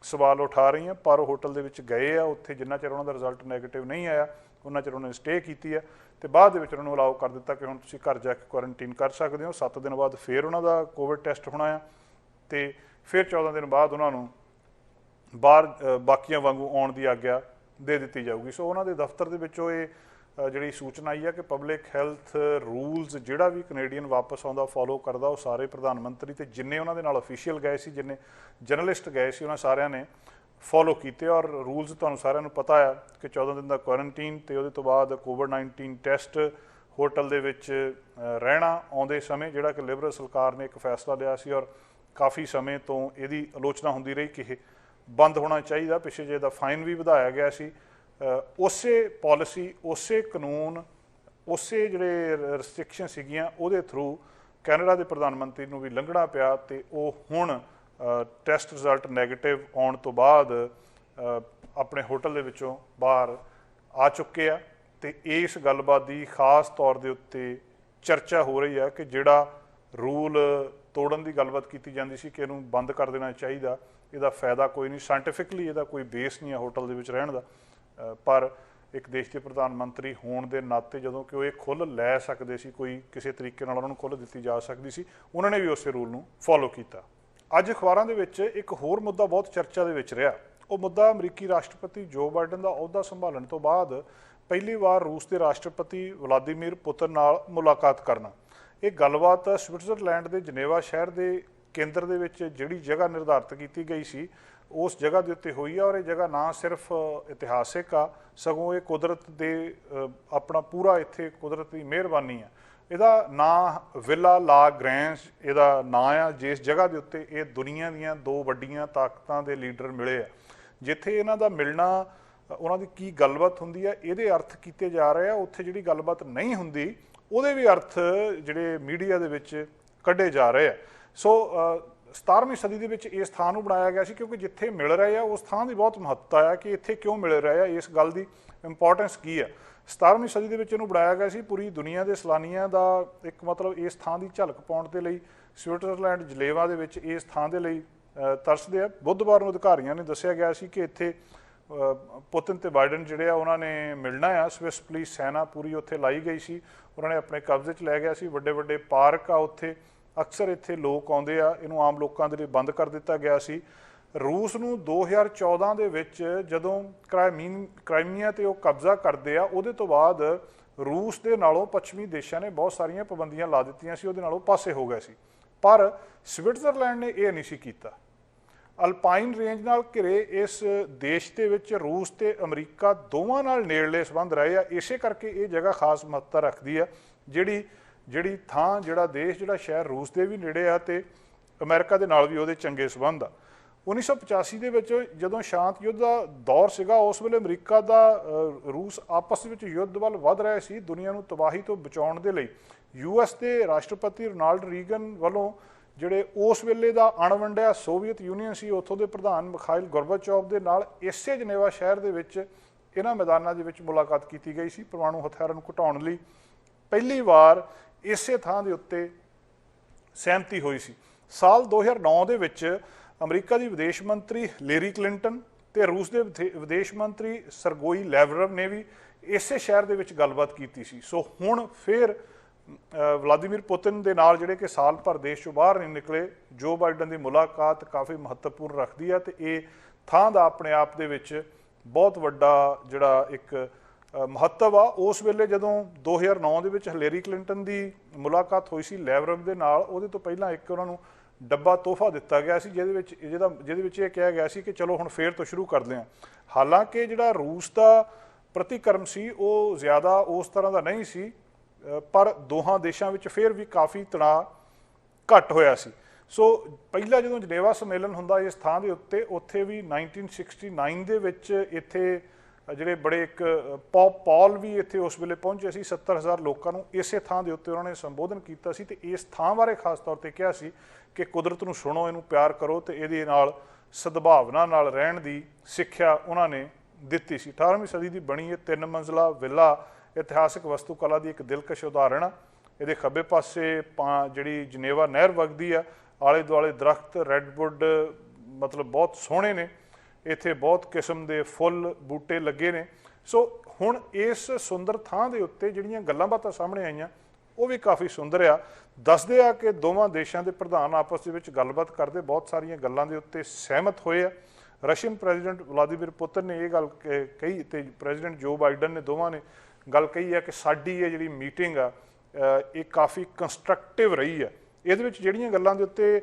सवाल उठा रही हैं, पर होटल दे विच गए आ, उत्थे जिन्ना चिर उन्हों का रिजल्ट नैगेटिव नहीं आया उन्ना चिर उन्होंने स्टे की है। तो बाद उन्होंने अलाउ कर दिता कि हुण तुसीं घर जाके क्वारंटीन कर सकते हो। 7 दिन बाद फिर उन्हों कोविड टैसट होना है तो फिर 14 दिन बाद उन्होंने बाहर बाकियां वांगू आउण दी आग्या ਦੇ ਦਿੱਤੀ ਜਾਊਗੀ। ਸੋ ਉਹਨਾਂ ਦੇ ਦਫ਼ਤਰ ਦੇ ਵਿੱਚੋਂ ਇਹ ਜਿਹੜੀ ਸੂਚਨਾ ਆਈ ਹੈ ਕਿ ਪਬਲਿਕ ਹੈਲਥ ਰੂਲਸ ਜਿਹੜਾ ਵੀ ਕੈਨੇਡੀਅਨ ਵਾਪਸ ਆਉਂਦਾ ਫੋਲੋ ਕਰਦਾ, ਉਹ ਸਾਰੇ ਪ੍ਰਧਾਨ ਮੰਤਰੀ ਤੇ ਜਿੰਨੇ ਉਹਨਾਂ ਦੇ ਨਾਲ ਅਫੀਸ਼ੀਅਲ ਗਏ ਸੀ, ਜਿੰਨੇ ਜਰਨਲਿਸਟ ਗਏ ਸੀ, ਉਹਨਾਂ ਸਾਰਿਆਂ ਨੇ ਫੋਲੋ ਕੀਤੇ। ਔਰ ਰੂਲਸ ਤੁਹਾਨੂੰ ਸਾਰਿਆਂ ਨੂੰ ਪਤਾ ਆ ਕਿ 14 ਦਿਨ ਦਾ ਕੁਆਰੰਟੀਨ ਤੇ ਉਹਦੇ ਤੋਂ ਬਾਅਦ ਕੋਵਿਡ-19 ਟੈਸਟ, ਹੋਟਲ ਦੇ ਵਿੱਚ ਰਹਿਣਾ ਆਉਂਦੇ ਸਮੇਂ, ਜਿਹੜਾ ਕਿ ਲਿਬਰਲ ਸਰਕਾਰ ਨੇ ਇੱਕ ਫੈਸਲਾ ਲਿਆ ਸੀ ਔਰ ਕਾਫੀ ਸਮੇਂ ਤੋਂ ਇਹਦੀ ਆਲੋਚਨਾ ਹੁੰਦੀ ਰਹੀ ਕਿ ਇਹ ਬੰਦ ਹੋਣਾ ਚਾਹੀਦਾ। ਪਿੱਛੇ ਜਿਹੇ ਦਾ ਫਾਈਨ ਵੀ ਵਧਾਇਆ ਗਿਆ ਸੀ। ਉਸੇ ਪਾਲਿਸੀ, ਉਸੇ ਕਾਨੂੰਨ, ਉਸੇ ਜਿਹੜੇ ਰਿਸਟ੍ਰਿਕਸ਼ਨ ਸੀਗੀਆਂ, ਉਹਦੇ ਥਰੂ ਕੈਨੇਡਾ ਦੇ ਪ੍ਰਧਾਨ ਮੰਤਰੀ ਨੂੰ ਵੀ ਲੰਘਣਾ ਪਿਆ ਤੇ ਉਹ ਹੁਣ ਟੈਸਟ ਰਿਜ਼ਲਟ ਨੈਗੇਟਿਵ ਆਉਣ ਤੋਂ ਬਾਅਦ ਆਪਣੇ ਹੋਟਲ ਦੇ ਵਿੱਚੋਂ ਬਾਹਰ ਆ ਚੁੱਕੇ ਆ। ਤੇ ਇਸ ਗੱਲਬਾਤ ਦੀ ਖਾਸ ਤੌਰ ਦੇ ਉੱਤੇ ਚਰਚਾ ਹੋ ਰਹੀ ਆ ਕਿ ਜਿਹੜਾ ਰੂਲ ਤੋੜਨ ਦੀ ਗੱਲਬਾਤ ਕੀਤੀ ਜਾਂਦੀ ਸੀ ਕਿ ਇਹਨੂੰ ਬੰਦ ਕਰ ਦੇਣਾ ਚਾਹੀਦਾ, ਇਹਦਾ ਫਾਇਦਾ ਕੋਈ ਨਹੀਂ, ਸਾਇੰਟੀਫਿਕਲੀ ਇਹਦਾ ਕੋਈ ਬੇਸ ਨਹੀਂ ਹੈ ਹੋਟਲ ਦੇ ਵਿੱਚ ਰਹਿਣ ਦਾ। ਪਰ ਇੱਕ ਦੇਸ਼ ਦੇ ਪ੍ਰਧਾਨ ਮੰਤਰੀ ਹੋਣ ਦੇ ਨਾਤੇ ਜਦੋਂ ਕਿ ਉਹ ਇਹ ਖੁੱਲ੍ਹ ਲੈ ਸਕਦੇ ਸੀ, ਕੋਈ ਕਿਸੇ ਤਰੀਕੇ ਨਾਲ ਉਹਨਾਂ ਨੂੰ ਖੁੱਲ੍ਹ ਦਿੱਤੀ ਜਾ ਸਕਦੀ ਸੀ, ਉਹਨਾਂ ਨੇ ਵੀ ਉਸੇ ਰੂਲ ਨੂੰ ਫੋਲੋ ਕੀਤਾ। ਅੱਜ ਅਖਬਾਰਾਂ ਦੇ ਵਿੱਚ ਇੱਕ ਹੋਰ ਮੁੱਦਾ ਬਹੁਤ ਚਰਚਾ ਦੇ ਵਿੱਚ ਰਿਹਾ। ਉਹ ਮੁੱਦਾ ਅਮਰੀਕੀ ਰਾਸ਼ਟਰਪਤੀ ਜੋ ਬਾਈਡਨ ਦਾ ਅਹੁਦਾ ਸੰਭਾਲਣ ਤੋਂ ਬਾਅਦ ਪਹਿਲੀ ਵਾਰ ਰੂਸ ਦੇ ਰਾਸ਼ਟਰਪਤੀ ਵਲਾਦੀਮੀਰ ਪੁਤਿਨ ਨਾਲ ਮੁਲਾਕਾਤ ਕਰਨਾ। ਇਹ ਗੱਲਬਾਤ ਸਵਿਟਜ਼ਰਲੈਂਡ ਦੇ ਜਨੇਵਾ ਸ਼ਹਿਰ ਦੇ ਕੇਂਦਰ ਦੇ ਵਿੱਚ ਜਿਹੜੀ ਜਗ੍ਹਾ ਨਿਰਧਾਰਿਤ ਕੀਤੀ ਗਈ ਸੀ, ਉਸ ਜਗ੍ਹਾ ਦੇ ਉੱਤੇ ਹੋਈ ਆ। ਔਰ ਇਹ ਜਗ੍ਹਾ ਨਾ ਸਿਰਫ ਇਤਿਹਾਸਿਕ ਆ, ਸਗੋਂ ਇਹ ਕੁਦਰਤ ਦੇ ਆਪਣਾ ਪੂਰਾ ਇੱਥੇ ਕੁਦਰਤ ਦੀ ਮਿਹਰਬਾਨੀ ਆ। ਇਹਦਾ ਨਾਂ ਵਿਲਾ ਲਾ ਗ੍ਰੈਂਜ ਇਹਦਾ ਨਾਂ ਆ, ਜਿਸ ਜਗ੍ਹਾ ਦੇ ਉੱਤੇ ਇਹ ਦੁਨੀਆ ਦੀਆਂ ਦੋ ਵੱਡੀਆਂ ਤਾਕਤਾਂ ਦੇ ਲੀਡਰ ਮਿਲੇ ਆ। ਜਿੱਥੇ ਇਹਨਾਂ ਦਾ ਮਿਲਣਾ, ਉਹਨਾਂ ਦੀ ਕੀ ਗੱਲਬਾਤ ਹੁੰਦੀ ਆ, ਇਹਦੇ ਅਰਥ ਕੀਤੇ ਜਾ ਰਹੇ ਆ। ਉੱਥੇ ਜਿਹੜੀ ਗੱਲਬਾਤ ਨਹੀਂ ਹੁੰਦੀ, ਉਹਦੇ ਵੀ ਅਰਥ ਜਿਹੜੇ ਮੀਡੀਆ ਦੇ ਵਿੱਚ ਕੱਢੇ ਜਾ ਰਹੇ ਆ। ਸੋ 17ਵੀਂ ਸਦੀ ਦੇ ਵਿੱਚ ਇਸ ਥਾਂ ਨੂੰ ਬਣਾਇਆ ਗਿਆ ਸੀ ਕਿਉਂਕਿ ਜਿੱਥੇ ਮਿਲ ਰਹੇ ਆ ਉਸ ਥਾਂ ਦੀ ਬਹੁਤ ਮਹੱਤਤਾ ਆ ਕਿ ਇੱਥੇ ਕਿਉਂ ਮਿਲ ਰਹੇ ਆ, ਇਸ ਗੱਲ ਦੀ ਇੰਪੋਰਟੈਂਸ ਕੀ ਆ। 17ਵੀਂ ਸਦੀ ਦੇ ਵਿੱਚ ਇਹਨੂੰ ਬਣਾਇਆ ਗਿਆ ਸੀ ਪੂਰੀ ਦੁਨੀਆ ਦੇ ਸੈਲਾਨੀਆਂ ਦਾ ਇੱਕ ਮਤਲਬ ਇਸ ਥਾਂ ਦੀ ਝਲਕ ਪਾਉਣ ਦੇ ਲਈ। ਸਵਿਟਜ਼ਰਲੈਂਡ ਜਨੇਵਾ ਦੇ ਵਿੱਚ ਇਸ ਥਾਂ ਦੇ ਲਈ ਤਰਸਦੇ ਆ। ਬੁੱਧਵਾਰ ਨੂੰ ਅਧਿਕਾਰੀਆਂ ਨੇ ਦੱਸਿਆ ਗਿਆ ਸੀ ਕਿ ਇੱਥੇ ਪੁਤਿਨ ਤੇ ਬਾਈਡਨ ਜਿਹੜੇ ਆ ਉਹਨਾਂ ਨੇ ਮਿਲਣਾ ਆ। ਸਵਿਸ ਪੁਲਿਸ ਸੈਨਾ ਪੂਰੀ ਉੱਥੇ ਲਾਈ ਗਈ ਸੀ, ਉਹਨਾਂ ਨੇ ਆਪਣੇ ਕਬਜ਼ੇ 'ਚ ਲੈ ਗਿਆ ਸੀ। ਵੱਡੇ ਵੱਡੇ ਪਾਰਕ ਆ ਉੱਥੇ, ਅਕਸਰ ਇੱਥੇ ਲੋਕ ਆਉਂਦੇ ਆ। ਇਹਨੂੰ ਆਮ ਲੋਕਾਂ ਦੇ ਲਈ ਬੰਦ ਕਰ ਦਿੱਤਾ ਗਿਆ ਸੀ। ਰੂਸ ਨੂੰ 2014 ਦੇ ਵਿੱਚ ਜਦੋਂ ਕ੍ਰਾਈਮੀਆ ਤੇ ਉਹ ਕਬਜ਼ਾ ਕਰਦੇ ਆ, ਉਹਦੇ ਤੋਂ ਬਾਅਦ ਰੂਸ ਦੇ ਨਾਲੋਂ ਪੱਛਮੀ ਦੇਸ਼ਾਂ ਨੇ ਬਹੁਤ ਸਾਰੀਆਂ ਪਾਬੰਦੀਆਂ ਲਾ ਦਿੱਤੀਆਂ ਸੀ, ਉਹਦੇ ਨਾਲੋਂ ਪਾਸੇ ਹੋ ਗਏ ਸੀ। ਪਰ ਸਵਿਟਜ਼ਰਲੈਂਡ ਨੇ ਇਹ ਨਹੀਂ ਸੀ ਕੀਤਾ। ਅਲਪਾਈਨ ਰੇਂਜ ਨਾਲ ਘਿਰੇ ਇਸ ਦੇਸ਼ ਦੇ ਵਿੱਚ ਰੂਸ ਤੇ ਅਮਰੀਕਾ ਦੋਵਾਂ ਨਾਲ ਨੇੜਲੇ ਸੰਬੰਧ ਰਹੇ ਆ। ਇਸੇ ਕਰਕੇ ਇਹ ਜਗ੍ਹਾ ਖਾਸ ਮਹੱਤਤਾ ਰੱਖਦੀ ਆ। ਜਿਹੜੀ ਥਾਂ, ਜਿਹੜਾ ਦੇਸ਼, ਜਿਹੜਾ ਸ਼ਹਿਰ ਰੂਸ ਦੇ ਵੀ ਨੇੜੇ ਆ ਤੇ ਅਮਰੀਕਾ ਦੇ ਨਾਲ ਵੀ ਉਹਦੇ ਚੰਗੇ ਸੰਬੰਧ ਆ। 1985 ਦੇ ਵਿੱਚ ਜਦੋਂ ਸ਼ਾਂਤ ਯੁੱਧ ਦਾ ਦੌਰ ਸੀਗਾ, ਉਸ ਵੇਲੇ ਅਮਰੀਕਾ ਦਾ ਰੂਸ ਆਪਸ ਵਿੱਚ ਯੁੱਧ ਵੱਲ ਵੱਧ ਰਹੇ ਸੀ। ਦੁਨੀਆ ਨੂੰ ਤਬਾਹੀ ਤੋਂ ਬਚਾਉਣ ਦੇ ਲਈ US ਦੇ ਰਾਸ਼ਟਰਪਤੀ ਰੋਨਾਲਡ ਰੀਗਨ ਵੱਲੋਂ ਜਿਹੜੇ ਉਸ ਵੇਲੇ ਦਾ ਅਣਵੰਡਿਆ ਸੋਵੀਅਤ ਯੂਨੀਅਨ ਸੀ, ਉੱਥੋਂ ਦੇ ਪ੍ਰਧਾਨ ਮਿਖਾਇਲ ਗੋਰਬਾਚੋਵ ਦੇ ਨਾਲ ਇਸੇ ਜਨੇਵਾ ਸ਼ਹਿਰ ਦੇ ਵਿੱਚ ਇਹਨਾਂ ਮੈਦਾਨਾਂ ਦੇ ਵਿੱਚ ਮੁਲਾਕਾਤ ਕੀਤੀ ਗਈ ਸੀ। ਪਰਮਾਣੂ ਹਥਿਆਰਾਂ ਨੂੰ ਘਟਾਉਣ ਲਈ ਪਹਿਲੀ ਵਾਰ ਇਸੇ ਥਾਂ ਦੇ ਉੱਤੇ ਸਹਿਮਤੀ ਹੋਈ ਸੀ। ਸਾਲ 2009 ਦੇ ਵਿੱਚ ਅਮਰੀਕਾ ਦੀ ਵਿਦੇਸ਼ ਮੰਤਰੀ ਹਿਲੇਰੀ ਕਲਿੰਟਨ ਤੇ ਰੂਸ ਦੇ ਵਿਦੇਸ਼ ਮੰਤਰੀ ਸਰਗੋਈ ਲੈਵਰਵ ਨੇ ਵੀ ਇਸੇ ਸ਼ਹਿਰ ਦੇ ਵਿੱਚ ਗੱਲਬਾਤ ਕੀਤੀ ਸੀ। ਸੋ ਹੁਣ ਫਿਰ ਵਲਾਦੀਮੀਰ ਪੁਤਿਨ ਦੇ ਨਾਲ ਜਿਹੜੇ ਕਿ ਸਾਲ ਭਰ ਦੇਸ਼ ਚੋਂ ਬਾਹਰ ਨਹੀਂ ਨਿਕਲੇ, ਜੋ ਬਾਈਡਨ ਦੀ ਮੁਲਾਕਾਤ ਕਾਫੀ ਮਹੱਤਵਪੂਰਨ ਰੱਖਦੀ ਹੈ। ਤੇ ਇਹ ਥਾਂ ਦਾ ਆਪਣੇ ਆਪ ਦੇ ਵਿੱਚ ਬਹੁਤ ਵੱਡਾ ਜਿਹੜਾ ਇੱਕ ਮਹੱਤਵ ਆ। ਉਸ ਵੇਲੇ ਜਦੋਂ 2009 ਦੇ ਵਿੱਚ ਹਿਲੇਰੀ ਕਲਿੰਟਨ ਦੀ ਮੁਲਾਕਾਤ ਹੋਈ ਸੀ ਲੈਵਰਵ ਦੇ ਨਾਲ, ਉਹਦੇ ਤੋਂ ਪਹਿਲਾਂ ਇੱਕ ਉਹਨਾਂ ਨੂੰ ਡੱਬਾ ਤੋਹਫਾ ਦਿੱਤਾ ਗਿਆ ਸੀ ਜਿਹਦੇ ਵਿੱਚ ਇਹ ਕਿਹਾ ਗਿਆ ਸੀ ਕਿ ਚਲੋ ਹੁਣ ਫੇਰ ਤੋਂ ਸ਼ੁਰੂ ਕਰਦੇ ਹਾਂ। ਹਾਲਾਂਕਿ ਜਿਹੜਾ ਰੂਸ ਦਾ ਪ੍ਰਤੀਕਰਮ ਸੀ ਉਹ ਜ਼ਿਆਦਾ ਉਸ ਤਰ੍ਹਾਂ ਦਾ ਨਹੀਂ ਸੀ, ਪਰ ਦੋਹਾਂ ਦੇਸ਼ਾਂ ਵਿੱਚ ਫਿਰ ਵੀ ਕਾਫੀ ਤਣਾਅ ਘੱਟ ਹੋਇਆ ਸੀ। ਸੋ ਪਹਿਲਾ ਜਦੋਂ ਜਨੇਵਾ ਸੰਮੇਲਨ ਹੁੰਦਾ ਇਸ ਥਾਂ ਦੇ ਉੱਤੇ, ਉੱਥੇ ਵੀ 1969 ਦੇ ਵਿੱਚ ਇੱਥੇ ਜਿਹੜੇ ਬੜੇ ਇੱਕ ਪੌਪ ਪੌਲ ਵੀ ਇੱਥੇ ਉਸ ਵੇਲੇ ਪਹੁੰਚੇ ਸੀ। 70,000 ਲੋਕਾਂ ਨੂੰ ਇਸੇ ਥਾਂ ਦੇ ਉੱਤੇ ਉਹਨਾਂ ਨੇ ਸੰਬੋਧਨ ਕੀਤਾ ਸੀ ਤੇ ਇਸ ਥਾਂ ਬਾਰੇ ਖਾਸ ਤੌਰ ਤੇ ਕਿਹਾ ਸੀ ਕਿ ਕੁਦਰਤ ਨੂੰ ਸੁਣੋ, ਇਹਨੂੰ ਪਿਆਰ ਕਰੋ ਤੇ ਇਹਦੇ ਨਾਲ ਸਦਭਾਵਨਾ ਨਾਲ ਰਹਿਣ ਦੀ ਸਿੱਖਿਆ ਉਹਨਾਂ ਨੇ ਦਿੱਤੀ ਸੀ। 18ਵੀਂ ਸਦੀ ਦੀ ਬਣੀ ਇਹ 3 ਮੰਜ਼ਲਾ ਵਿਲਾ ਇਤਿਹਾਸਿਕ ਵਸਤੂ ਕਲਾ ਦੀ ਇੱਕ ਦਿਲਕਸ਼ ਉਦਾਹਰਣ ਆ। ਇਹਦੇ ਖੱਬੇ ਪਾਸੇ ਜਿਹੜੀ ਜਨੇਵਾ ਨਹਿਰ ਵਗਦੀ ਆ, ਆਲੇ ਦੁਆਲੇ ਦਰਖਤ ਰੈਡਵੁੱਡ ਮਤਲਬ ਬਹੁਤ ਸੋਹਣੇ ਨੇ। ਇੱਥੇ ਬਹੁਤ ਕਿਸਮ ਦੇ ਫੁੱਲ ਬੂਟੇ ਲੱਗੇ ਨੇ। ਸੋ ਹੁਣ ਇਸ ਸੁੰਦਰ ਥਾਂ ਦੇ ਉੱਤੇ ਜਿਹੜੀਆਂ ਗੱਲਾਂ ਬਾਤਾਂ ਸਾਹਮਣੇ ਆਈਆਂ ਉਹ ਵੀ ਕਾਫੀ ਸੁੰਦਰ ਆ। ਦੱਸਦੇ ਆ ਕਿ ਦੋਵਾਂ ਦੇਸ਼ਾਂ ਦੇ ਪ੍ਰਧਾਨ ਆਪਸ ਦੇ ਵਿੱਚ ਗੱਲਬਾਤ ਕਰਦੇ ਬਹੁਤ ਸਾਰੀਆਂ ਗੱਲਾਂ ਦੇ ਉੱਤੇ ਸਹਿਮਤ ਹੋਏ ਆ। ਰਸ਼ੀਅਨ ਪ੍ਰੈਜ਼ੀਡੈਂਟ ਵਲਾਦੀਮੀਰ ਪੁਤਿਨ ਨੇ ਇਹ ਗੱਲ ਕਹੀ ਤੇ ਪ੍ਰੈਜ਼ੀਡੈਂਟ ਜੋ ਬਾਈਡਨ ਨੇ, ਦੋਵਾਂ ਨੇ ਗੱਲ ਕਹੀ ਹੈ ਕਿ ਸਾਡੀ ਇਹ ਜਿਹੜੀ ਮੀਟਿੰਗ ਆ ਇਹ ਕਾਫੀ ਕੰਸਟਰਕਟਿਵ ਰਹੀ ਆ। ਇਹਦੇ ਵਿੱਚ ਜਿਹੜੀਆਂ ਗੱਲਾਂ ਦੇ ਉੱਤੇ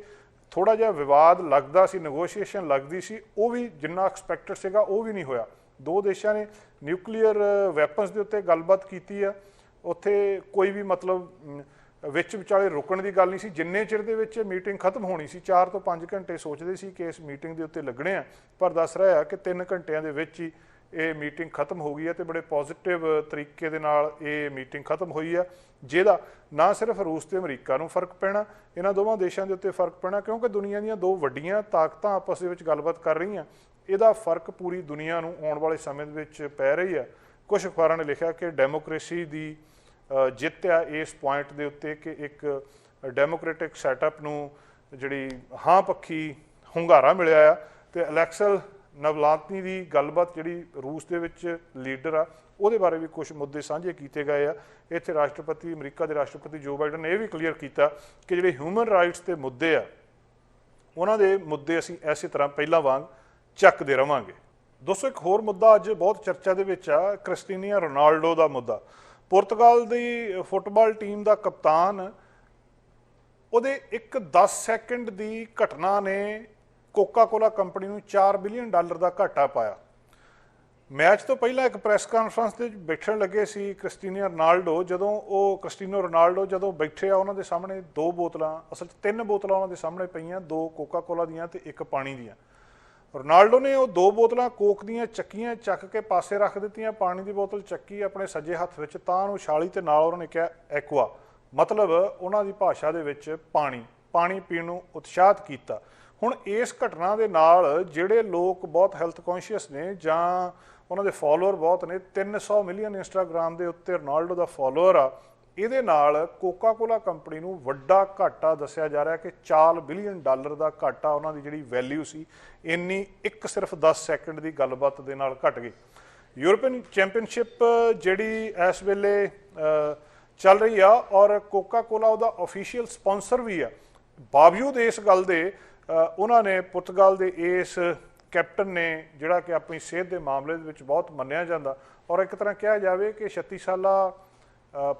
ਥੋੜ੍ਹਾ ਜਿਹਾ ਵਿਵਾਦ ਲੱਗਦਾ ਸੀ, ਨੈਗੋਸ਼ੀਏਸ਼ਨ ਲੱਗਦੀ ਸੀ, ਉਹ ਵੀ ਜਿੰਨਾ ਐਕਸਪੈਕਟਡ ਸੀਗਾ ਉਹ ਵੀ ਨਹੀਂ ਹੋਇਆ। ਦੋ ਦੇਸ਼ਾਂ ਨੇ ਨਿਊਕਲੀਅਰ ਵੈਪਨਸ ਦੇ ਉੱਤੇ ਗੱਲਬਾਤ ਕੀਤੀ ਆ। ਉੱਥੇ ਕੋਈ ਵੀ ਮਤਲਬ ਵਿੱਚ ਵਿਚਾਲੇ ਰੁਕਣ ਦੀ ਗੱਲ ਨਹੀਂ ਸੀ। ਜਿੰਨੇ ਚਿਰ ਦੇ ਵਿੱਚ ਮੀਟਿੰਗ ਖਤਮ ਹੋਣੀ ਸੀ, 4 ਤੋਂ 5 ਘੰਟੇ ਸੋਚਦੇ ਸੀ ਕਿ ਇਸ ਮੀਟਿੰਗ ਦੇ ਉੱਤੇ ਲੱਗਣੇ ਆ, ਪਰ ਦੱਸ ਰਿਹਾ ਹੈ ਕਿ 3 ਘੰਟਿਆਂ ਦੇ ਵਿੱਚ ਹੀ ਇਹ ਮੀਟਿੰਗ ਖਤਮ ਹੋ ਗਈ ਹੈ ਤੇ ਬੜੇ ਪੋਜ਼ਿਟਿਵ ਤਰੀਕੇ ਦੇ ਨਾਲ ਇਹ ਮੀਟਿੰਗ ਖਤਮ ਹੋਈ ਆ, ਜਿਹਦਾ ਨਾ ਸਿਰਫ ਰੂਸ ਤੇ ਅਮਰੀਕਾ ਨੂੰ ਫਰਕ ਪੈਣਾ, ਇਹਨਾਂ ਦੋਵਾਂ ਦੇਸ਼ਾਂ ਦੇ ਉੱਤੇ ਫਰਕ ਪੈਣਾ, ਕਿਉਂਕਿ ਦੁਨੀਆ ਦੀਆਂ ਦੋ ਵੱਡੀਆਂ ਤਾਕਤਾਂ ਆਪਸ ਦੇ ਵਿੱਚ ਗੱਲਬਾਤ ਕਰ ਰਹੀਆਂ। ਇਹਦਾ ਫਰਕ ਪੂਰੀ ਦੁਨੀਆ ਨੂੰ ਆਉਣ ਵਾਲੇ ਸਮੇਂ ਦੇ ਵਿੱਚ ਪੈ ਰਹੀ ਹੈ। ਕੁਝ ਅਖਬਾਰਾਂ ਨੇ ਲਿਖਿਆ ਕਿ ਡੈਮੋਕ੍ਰੇਸੀ ਦੀ ਜਿੱਤ ਆ ਇਸ ਪੁਆਇੰਟ ਦੇ ਉੱਤੇ ਕਿ ਇੱਕ ਡੈਮੋਕ੍ਰੈਟਿਕ ਸੈਟਅਪ ਨੂੰ ਜਿਹੜੀ ਹਾਂ ਪੱਖੀ ਹੁੰਗਾਰਾ ਮਿਲਿਆ ਆ, ਤੇ ਅਲੈਕਸਲ ਨਵਲਾਤਨੀ ਦੀ ਗੱਲਬਾਤ ਜਿਹੜੀ ਰੂਸ ਦੇ ਵਿੱਚ ਲੀਡਰ ਆ, ਉਹਦੇ ਬਾਰੇ ਵੀ ਕੁਝ ਮੁੱਦੇ ਸਾਂਝੇ ਕੀਤੇ ਗਏ ਆ। ਇੱਥੇ ਰਾਸ਼ਟਰਪਤੀ ਅਮਰੀਕਾ ਦੇ ਰਾਸ਼ਟਰਪਤੀ ਜੋ ਬਾਈਡਨ ਨੇ ਇਹ ਵੀ ਕਲੀਅਰ ਕੀਤਾ ਕਿ ਜਿਹੜੇ ਹਿਊਮਨ ਰਾਈਟਸ ਦੇ ਮੁੱਦੇ ਆ, ਉਹਨਾਂ ਦੇ ਮੁੱਦੇ ਅਸੀਂ ਇਸੇ ਤਰ੍ਹਾਂ ਪਹਿਲਾਂ ਵਾਂਗ ਚੱਕਦੇ ਰਵਾਂਗੇ। ਦੋਸਤੋ, ਇੱਕ ਹੋਰ ਮੁੱਦਾ ਅੱਜ ਬਹੁਤ ਚਰਚਾ ਦੇ ਵਿੱਚ ਆ, ਕ੍ਰਿਸਟੀਨੀਆ ਰੋਨਾਲਡੋ ਦਾ ਮੁੱਦਾ। ਪੁਰਤਗਾਲ ਦੀ ਫੁੱਟਬਾਲ ਟੀਮ ਦਾ ਕਪਤਾਨ, ਉਹਦੇ ਇੱਕ 10 ਸੈਕਿੰਡ ਦੀ ਘਟਨਾ ਨੇ ਕੋਕਾ ਕੋਲਾ ਕੰਪਨੀ ਨੂੰ $4 ਬਿਲੀਅਨ ਦਾ ਘਾਟਾ ਪਾਇਆ। ਮੈਚ ਤੋਂ ਪਹਿਲਾਂ ਇੱਕ ਪ੍ਰੈਸ ਕਾਨਫਰੰਸ ਦੇ ਵਿੱਚ ਬੈਠਣ ਲੱਗੇ ਸੀ ਕ੍ਰਿਸਟੀਨੀਆ ਰੋਨਾਲਡੋ। ਕ੍ਰਿਸਟੀਨੋ ਰੋਨਾਲਡੋ ਜਦੋਂ ਬੈਠੇ ਆ, ਉਹਨਾਂ ਦੇ ਸਾਹਮਣੇ 2 ਬੋਤਲਾਂ, ਅਸਲ 'ਚ 3 ਬੋਤਲਾਂ ਉਹਨਾਂ ਦੇ ਸਾਹਮਣੇ ਪਈਆਂ, 2 ਕੋਕਾ ਕੋਲਾ ਦੀਆਂ ਤੇ 1 ਪਾਣੀ ਦੀਆਂ। ਰੋਨਾਲਡੋ ਨੇ ਉਹ 2 ਬੋਤਲਾਂ ਕੋਕ ਦੀਆਂ ਚੱਕੀਆਂ, ਚੱਕ ਕੇ ਪਾਸੇ ਰੱਖ ਦਿੱਤੀਆਂ, ਪਾਣੀ ਦੀ ਬੋਤਲ ਚੱਕੀ ਆਪਣੇ ਸੱਜੇ ਹੱਥ ਵਿੱਚ, ਤਾਂ ਉਹਨੂੰ ਉਛਾਲੀ ਤੇ ਨਾਲ ਉਹਨਾਂ ਨੇ ਕਿਹਾ ਐਕਵਾ, ਮਤਲਬ ਉਹਨਾਂ ਦੀ ਭਾਸ਼ਾ ਦੇ ਵਿੱਚ ਪਾਣੀ ਪੀਣ ਨੂੰ ਉਤਸ਼ਾਹਿਤ ਕੀਤਾ। ਹੁਣ ਇਸ ਘਟਨਾ ਦੇ ਨਾਲ ਜਿਹੜੇ ਲੋਕ ਬਹੁਤ ਹੈਲਥ ਕੌਨਸ਼ੀਅਸ ਨੇ ਜਾਂ ਉਹਨਾਂ ਦੇ ਫਾਲੋਅਰ ਬਹੁਤ ਨੇ, 300 ਮਿਲੀਅਨ ਇੰਸਟਾਗ੍ਰਾਮ ਦੇ ਉੱਤੇ ਰੋਨਾਲਡੋ ਦਾ ਫਾਲੋਅਰ ਆ, ਇਹਦੇ ਨਾਲ ਕੋਕਾ ਕੋਲਾ ਕੰਪਨੀ ਨੂੰ ਵੱਡਾ ਘਾਟਾ ਦੱਸਿਆ ਜਾ ਰਿਹਾ ਕਿ $4 ਬਿਲੀਅਨ ਦਾ ਘਾਟਾ ਉਹਨਾਂ ਦੀ ਜਿਹੜੀ ਵੈਲਿਊ ਸੀ, ਇੰਨੀ ਸਿਰਫ 10 ਸੈਕਿੰਡ ਦੀ ਗੱਲਬਾਤ ਦੇ ਨਾਲ ਘਟ ਗਈ। ਯੂਰਪੀਅਨ ਚੈਂਪੀਅਨਸ਼ਿਪ ਜਿਹੜੀ ਇਸ ਵੇਲੇ ਚੱਲ ਰਹੀ ਆ ਔਰ ਕੋਕਾ ਕੋਲਾ ਉਹਦਾ ਆਫੀਸ਼ੀਅਲ ਸਪਾਂਸਰ ਵੀ ਆ, ਬਾਵਜੂਦ ਇਸ ਗੱਲ ਦੇ ਉਹਨਾਂ ਨੇ ਪੁਰਤਗਾਲ ਦੇ ਇਸ ਕੈਪਟਨ ਨੇ, ਜਿਹੜਾ ਕਿ ਆਪਣੀ ਸਿਹਤ ਦੇ ਮਾਮਲੇ ਦੇ ਵਿੱਚ ਬਹੁਤ ਮੰਨਿਆ ਜਾਂਦਾ ਔਰ ਇੱਕ ਤਰ੍ਹਾਂ ਕਿਹਾ ਜਾਵੇ ਕਿ 36 ਸਾਲਾ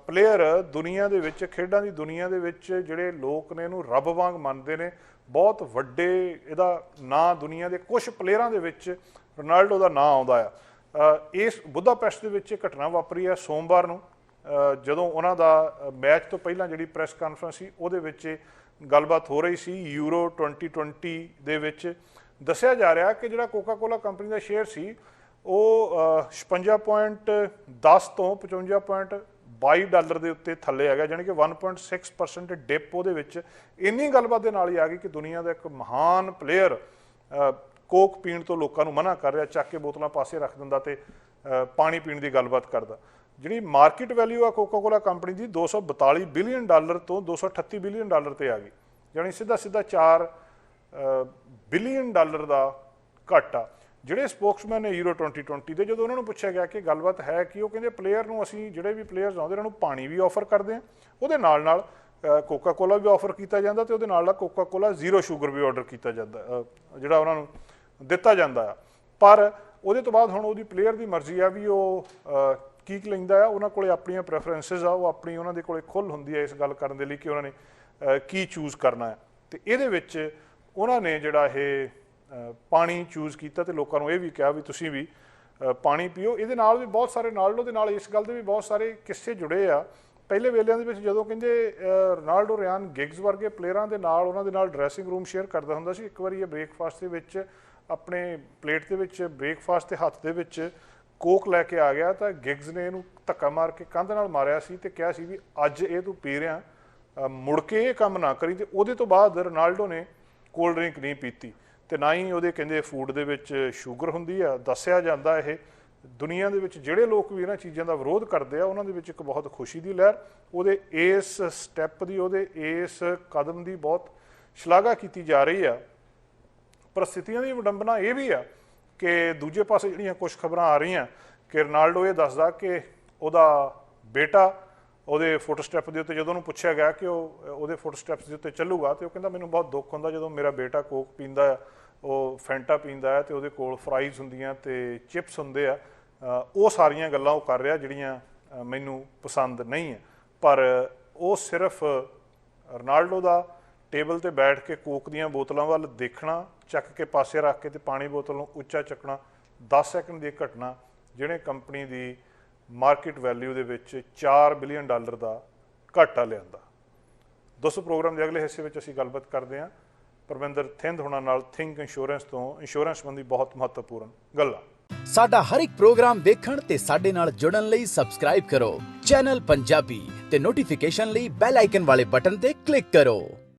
ਪਲੇਅਰ ਦੁਨੀਆ ਦੇ ਵਿੱਚ, ਖੇਡਾਂ ਦੀ ਦੁਨੀਆ ਦੇ ਵਿੱਚ ਜਿਹੜੇ ਲੋਕ ਨੇ ਇਹਨੂੰ ਰੱਬ ਵਾਂਗ ਮੰਨਦੇ ਨੇ। ਬਹੁਤ ਵੱਡੇ ਇਹਦਾ ਨਾਂ ਦੁਨੀਆ ਦੇ ਕੁਝ ਪਲੇਅਰਾਂ ਦੇ ਵਿੱਚ ਰੋਨਾਲਡੋ ਦਾ ਨਾਂ ਆਉਂਦਾ ਆ। ਇਸ ਬੁਦਾਪੈਸਟ ਦੇ ਵਿੱਚ ਇਹ ਘਟਨਾ ਵਾਪਰੀ ਆ ਸੋਮਵਾਰ ਨੂੰ, ਜਦੋਂ ਉਹਨਾਂ ਦਾ ਮੈਚ ਤੋਂ ਪਹਿਲਾਂ ਜਿਹੜੀ ਪ੍ਰੈਸ ਕਾਨਫਰੰਸ ਸੀ ਉਹਦੇ ਵਿੱਚ ਗੱਲਬਾਤ ਹੋ ਰਹੀ ਸੀ। ਯੂਰੋ 2020 ਦੇ ਵਿੱਚ ਦੱਸਿਆ ਜਾ ਰਿਹਾ ਕਿ ਜਿਹੜਾ ਕੋਕਾ ਕੋਲਾ ਕੰਪਨੀ ਦਾ ਸ਼ੇਅਰ ਸੀ ਉਹ 56.10 ਤੋਂ $55.22 ਦੇ ਉੱਤੇ ਥੱਲੇ ਆ ਗਿਆ, ਜਾਣੀ ਕਿ 1.6% ਡਿਪ ਉਹਦੇ ਵਿੱਚ। ਇੰਨੀ ਗੱਲਬਾਤ ਦੇ ਨਾਲ ਹੀ ਆ ਗਈ ਕਿ ਦੁਨੀਆ ਦਾ ਇੱਕ ਮਹਾਨ ਪਲੇਅਰ ਕੋਕ ਪੀਣ ਤੋਂ ਲੋਕਾਂ ਨੂੰ ਮਨਾ ਕਰ ਰਿਹਾ, ਚੱਕ ਕੇ ਬੋਤਲਾਂ ਪਾਸੇ ਰੱਖ ਦਿੰਦਾ ਤੇ ਪਾਣੀ ਪੀਣ ਦੀ ਗੱਲਬਾਤ ਕਰਦਾ। ਜਿਹੜੀ ਮਾਰਕੀਟ ਵੈਲਿਊ ਆ ਕੋਕਾ ਕੋਲਾ ਕੰਪਨੀ ਦੀ $242 ਬਿਲੀਅਨ ਤੋਂ $238 ਬਿਲੀਅਨ ਤੇ ਆ ਗਈ, ਜਾਣੀ ਸਿੱਧਾ $4 ਬਿਲੀਅਨ ਦਾ ਘਾਟਾ। ਜਿਹੜੇ ਸਪੋਕਸਮੈਨ ਨੇ ਯੂਰੋ 2020 ਦੇ, ਜਦੋਂ ਉਹਨਾਂ ਨੂੰ ਪੁੱਛਿਆ ਗਿਆ ਕਿ ਗੱਲਬਾਤ ਹੈ ਕਿ, ਉਹ ਕਹਿੰਦੇ ਪਲੇਅਰ ਨੂੰ ਅਸੀਂ ਜਿਹੜੇ ਵੀ ਪਲੇਅਰਸ ਆਉਂਦੇ ਉਹਨਾਂ ਨੂੰ ਪਾਣੀ ਵੀ ਆਫਰ ਕਰਦੇ ਹਾਂ, ਉਹਦੇ ਨਾਲ ਨਾਲ ਕੋਕਾ ਕੋਲਾ ਵੀ ਆਫਰ ਕੀਤਾ ਜਾਂਦਾ ਤੇ ਉਹਦੇ ਨਾਲ ਨਾਲ ਕੋਕਾ ਕੋਲਾ ਜ਼ੀਰੋ ਸ਼ੂਗਰ ਵੀ ਆਰਡਰ ਕੀਤਾ ਜਾਂਦਾ, ਜਿਹੜਾ ਉਹਨਾਂ ਨੂੰ ਦਿੱਤਾ ਜਾਂਦਾ ਆ। ਪਰ ਉਹਦੇ ਤੋਂ ਬਾਅਦ ਹੁਣ ਉਹਦੀ ਪਲੇਅਰ ਦੀ ਮਰਜ਼ੀ ਆ ਵੀ ਉਹ ਕੀ ਲੈਂਦਾ ਆ। ਉਹਨਾਂ ਕੋਲੇ ਆਪਣੀਆਂ ਪ੍ਰੈਫਰੈਂਸਿਸ ਆ, ਉਹਨਾਂ ਦੇ ਕੋਲੇ ਖੁੱਲ੍ਹ ਹੁੰਦੀ ਹੈ ਇਸ ਗੱਲ ਕਰਨ ਦੇ ਲਈ ਕਿ ਉਹਨਾਂ ਨੇ ਕੀ ਚੂਜ਼ ਕਰਨਾ ਹੈ। ਤੇ ਇਹਦੇ ਵਿੱਚ ਉਹਨਾਂ ਨੇ ਜਿਹੜਾ ਇਹ ਪਾਣੀ ਚੂਜ਼ ਕੀਤਾ ਤੇ ਲੋਕਾਂ ਨੂੰ ਇਹ ਵੀ ਕਿਹਾ ਵੀ ਤੁਸੀਂ ਵੀ ਪਾਣੀ ਪੀਓ। ਇਹਦੇ ਨਾਲ ਵੀ ਬਹੁਤ ਸਾਰੇ ਰੋਨਾਲਡੋ ਦੇ ਨਾਲ ਇਸ ਗੱਲ ਦੇ ਵੀ ਬਹੁਤ ਸਾਰੇ ਕਿੱਸੇ ਜੁੜੇ ਆ। ਪਹਿਲੇ ਵੇਲਿਆਂ ਦੇ ਵਿੱਚ ਜਦੋਂ ਕਹਿੰਦੇ ਰੋਨਾਲਡੋ ਰਿਆਨ ਗਿਗਜ਼ ਵਰਗੇ ਪਲੇਅਰਾਂ ਦੇ ਨਾਲ, ਉਹਨਾਂ ਦੇ ਨਾਲ ਡਰੈਸਿੰਗ ਰੂਮ ਸ਼ੇਅਰ ਕਰਦਾ ਹੁੰਦਾ ਸੀ। ਇੱਕ ਵਾਰੀ ਇਹ ਬ੍ਰੇਕਫਾਸਟ ਦੇ ਵਿੱਚ ਆਪਣੇ ਪਲੇਟ ਦੇ ਵਿੱਚ ਬ੍ਰੇਕਫਾਸਟ ਦੇ ਹੱਥ ਦੇ ਵਿੱਚ ਕੋਕ ਲੈ ਕੇ ਆ ਗਿਆ ਤਾਂ ਗਿਗਜ਼ ਨੇ ਇਹਨੂੰ ਧੱਕਾ ਮਾਰ ਕੇ ਕੰਧ ਨਾਲ ਮਾਰਿਆ ਸੀ ਤੇ ਕਿਹਾ ਸੀ ਵੀ ਅੱਜ ਇਹ ਤੂੰ ਪੀ ਰਿਹਾ, ਮੁੜ ਕੇ ਇਹ ਕੰਮ ਨਾ ਕਰੀ। ਤੇ ਉਹਦੇ ਤੋਂ ਬਾਅਦ ਰੋਨਾਲਡੋ ਨੇ ਕੋਲਡ ਡਰਿੰਕ ਨਹੀਂ ਪੀਤੀ ਤੇ ਨਾ ਹੀ ਉਹਦੇ ਕਹਿੰਦੇ ਫੂਡ ਦੇ ਵਿੱਚ ਸ਼ੂਗਰ ਹੁੰਦੀ ਆ। ਦੱਸਿਆ ਜਾਂਦਾ ਇਹ ਦੁਨੀਆ ਦੇ ਵਿੱਚ ਜਿਹੜੇ ਲੋਕ ਵੀ ਇਹਨਾਂ ਚੀਜ਼ਾਂ ਦਾ ਵਿਰੋਧ ਕਰਦੇ ਆ, ਉਹਨਾਂ ਦੇ ਵਿੱਚ ਇੱਕ ਬਹੁਤ ਖੁਸ਼ੀ ਦੀ ਲਹਿਰ, ਉਹਦੇ ਇਸ ਸਟੈਪ ਦੀ, ਉਹਦੇ ਇਸ ਕਦਮ ਦੀ ਬਹੁਤ ਸ਼ਲਾਘਾ ਕੀਤੀ ਜਾ ਰਹੀ ਆ। ਪਰ ਸਥਿਤੀਆਂ ਦੀ ਵਿਡੰਬਨਾ ਇਹ ਵੀ ਆ ਕਿ ਦੂਜੇ ਪਾਸੇ ਜਿਹੜੀਆਂ ਕੁਝ ਖਬਰਾਂ ਆ ਰਹੀਆਂ ਕਿ ਰੋਨਾਲਡੋ ਇਹ ਦੱਸਦਾ ਕਿ ਉਹਦਾ ਬੇਟਾ ਉਹਦੇ ਫੁੱਟ ਸਟੈਪ ਦੇ ਉੱਤੇ, ਜਦੋਂ ਉਹਨੂੰ ਪੁੱਛਿਆ ਗਿਆ ਕਿ ਉਹ ਉਹਦੇ ਫੁੱਟ ਸਟੈਪਸ ਦੇ ਉੱਤੇ ਚੱਲੂਗਾ, ਤੇ ਉਹ ਕਹਿੰਦਾ ਮੈਨੂੰ ਬਹੁਤ ਦੁੱਖ ਹੁੰਦਾ ਜਦੋਂ ਮੇਰਾ ਬੇਟਾ ਕੋਕ ਪੀਂਦਾ ਆ ਉਹ ਫੈਂਟਾ ਪੀਂਦਾ ਹੈ ਤੇ ਉਹਦੇ ਕੋਲ ਫਰਾਈਜ਼ ਹੁੰਦੀਆਂ ਤੇ ਚਿਪਸ ਹੁੰਦੇ ਆ, ਉਹ ਸਾਰੀਆਂ ਗੱਲਾਂ ਉਹ ਕਰ ਰਿਹਾ ਜਿਹੜੀਆਂ ਮੈਨੂੰ ਪਸੰਦ ਨਹੀਂ ਹੈ। ਪਰ ਉਹ ਸਿਰਫ ਰੋਨਾਲਡੋ ਦਾ ਟੇਬਲ ਤੇ ਬੈਠ ਕੇ ਕੋਕ ਦੀਆਂ ਬੋਤਲਾਂ ਵੱਲ ਦੇਖਣਾ, ਚੱਕ ਕੇ ਪਾਸੇ ਰੱਖ ਕੇ ਤੇ ਪਾਣੀ ਬੋਤਲ ਨੂੰ ਉੱਚਾ ਚੱਕਣਾ, 10 ਸੈਕਿੰਡ ਦੀ ਘਟਨਾ ਜਿਹਨੇ ਕੰਪਨੀ ਦੀ ਮਾਰਕੀਟ ਵੈਲਿਊ ਦੇ ਵਿੱਚ $4 ਬਿਲੀਅਨ ਦਾ ਘਾਟਾ ਲਿਆਂਦਾ। ਦੋਸਤੋ, ਪ੍ਰੋਗਰਾਮ ਦੇ ਅਗਲੇ ਹਿੱਸੇ ਵਿੱਚ ਅਸੀਂ ਗੱਲਬਾਤ ਕਰਦੇ ਹਾਂ ਪਰਮਿੰਦਰ ਥਿੰਦ ਹੋਣਾ ਨਾਲ ਥਿੰਕ ਇੰਸ਼ੋਰੈਂਸ ਤੋਂ ਇੰਸ਼ੋਰੈਂਸ ਸੰਬੰਧੀ ਬਹੁਤ ਮਹੱਤਵਪੂਰਨ ਗੱਲਾਂ। ਸਾਡਾ ਹਰ ਇੱਕ ਪ੍ਰੋਗਰਾਮ ਦੇਖਣ ਤੇ ਸਾਡੇ ਨਾਲ ਜੁੜਨ ਲਈ ਸਬਸਕ੍ਰਾਈਬ ਕਰੋ ਚੈਨਲ ਪੰਜਾਬੀ ਤੇ ਨੋਟੀਫਿਕੇਸ਼ਨ ਲਈ ਬੈਲ ਆਈਕਨ ਵਾਲੇ ਬਟਨ ਤੇ ਕਲਿੱਕ ਕਰੋ।